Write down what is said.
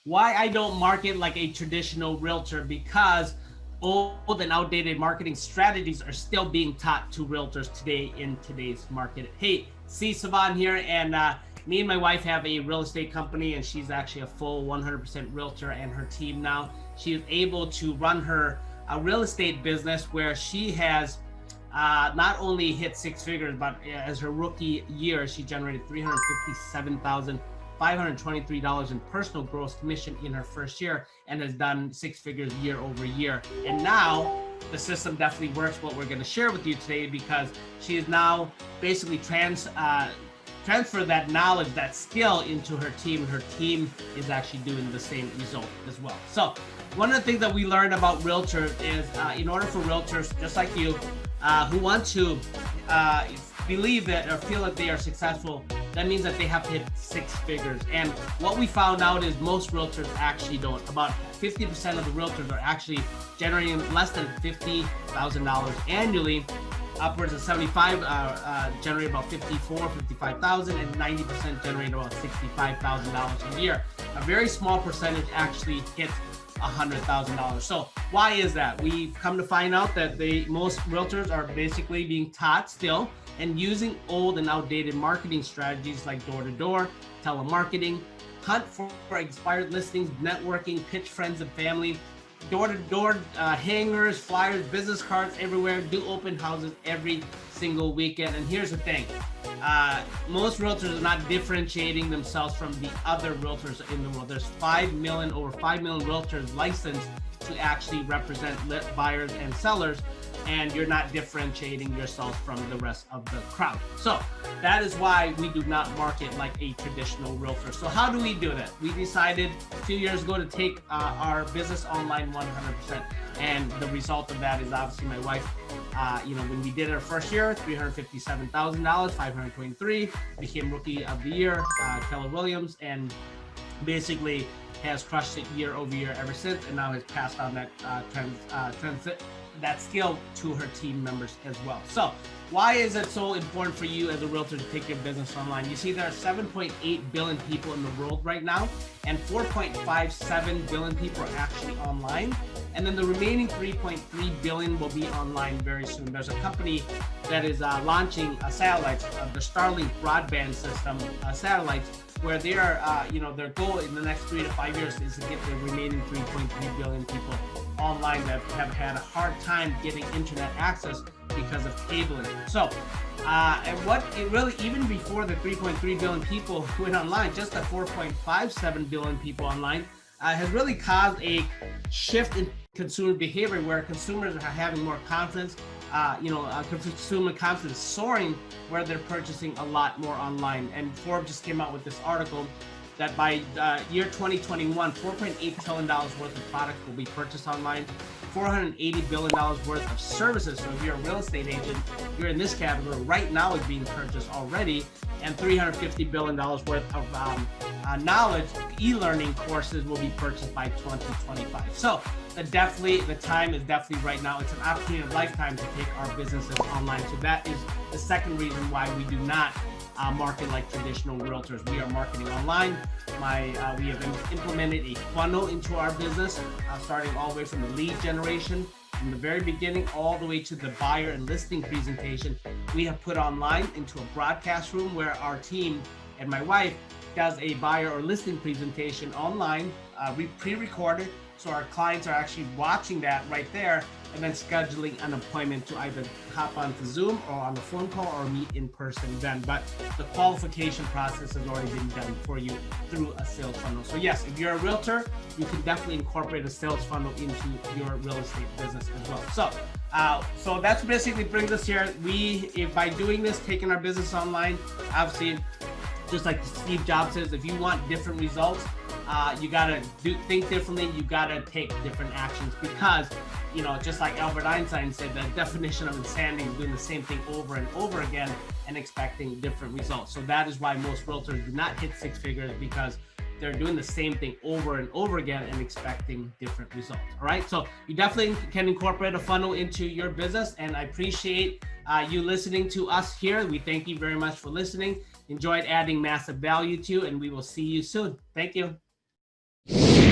why I don't market like a traditional realtor, because old and outdated marketing strategies are still being taught to realtors today in today's market. Hey, Sys Savanh here, and me and my wife have a real estate company, and she's actually a full 100% realtor, and her team now. She is able to run her real estate business where she has not only hit six figures, but as her rookie year, she generated $357,523 in personal gross commission in her first year, and has done six figures year over year. And now the system definitely works, what we're going to share with you today, because she is now basically transfer that knowledge, that skill into her team. Her team is actually doing the same result as well. So one of the things that we learned about realtors is in order for realtors just like you who want to believe that or feel that they are successful, that means that they have to hit six figures. And what we found out is most realtors actually don't. About 50% of the realtors are actually generating less than $50,000 annually. Upwards of 75 generate about 55,000, and 90% generate about $65,000 a year. A very small percentage actually hits $100,000. So why is that? We've come to find out that most realtors are basically being taught still and using old and outdated marketing strategies like door-to-door, telemarketing, hunt for expired listings, networking, pitch friends and family, door-to-door hangers, flyers, business cards everywhere, do open houses every single weekend. And here's the thing, most realtors are not differentiating themselves from the other realtors in the world. There's over 5 million realtors licensed to actually represent buyers and sellers, and you're not differentiating yourself from the rest of the crowd. So that is why we do not market like a traditional realtor. So how do we do that? We decided 2 years ago to take our business online 100%. And the result of that is obviously my wife, when we did our first year, $357,000, 523, became rookie of the year, Keller Williams, and basically has crushed it year over year ever since, and now has passed on that that skill to her team members as well. So why is it so important for you as a realtor to take your business online? You see, there are 7.8 billion people in the world right now, and 4.57 billion people are actually online. And then the remaining 3.3 billion will be online very soon. There's a company that is launching a satellite, the Starlink broadband system satellites, where they are, their goal in the next 3 to 5 years is to get the remaining 3.3 billion people online that have had a hard time getting internet access because of cabling. So, and what it really, even before the 3.3 billion people went online, just the 4.57 billion people online has really caused a shift in consumer behavior, where consumers are having more confidence. Consumer confidence soaring, where they're purchasing a lot more online. And Forbes just came out with this article that by year 2021, $4.8 trillion worth of products will be purchased online, $480 billion worth of services. So if you're a real estate agent, you're in this category right now, is being purchased already, and $350 billion worth of knowledge e-learning courses will be purchased by 2025. So the time is definitely right now. It's an opportunity of a lifetime to take our businesses online. So that is the second reason why we do not market like traditional realtors. We are marketing online. We have implemented a funnel into our business, starting all the way from the lead generation, from the very beginning, all the way to the buyer and listing presentation. We have put online into a broadcast room where our team and my wife does a buyer or listing presentation online, pre-recorded. So our clients are actually watching that right there, and then scheduling an appointment to either hop onto Zoom or on the phone call or meet in person then. But the qualification process has already been done for you through a sales funnel. So yes, if you're a realtor, you can definitely incorporate a sales funnel into your real estate business as well. So that's basically brings us here. By doing this, taking our business online, obviously, just like Steve Jobs says, if you want different results, you gotta think differently. You gotta take different actions, because, just like Albert Einstein said, the definition of insanity is doing the same thing over and over again and expecting different results. So that is why most realtors do not hit six figures, because they're doing the same thing over and over again and expecting different results. All right. So you definitely can incorporate a funnel into your business. And I appreciate you listening to us here. We thank you very much for listening. Enjoyed adding massive value to you, and we will see you soon. Thank you. you.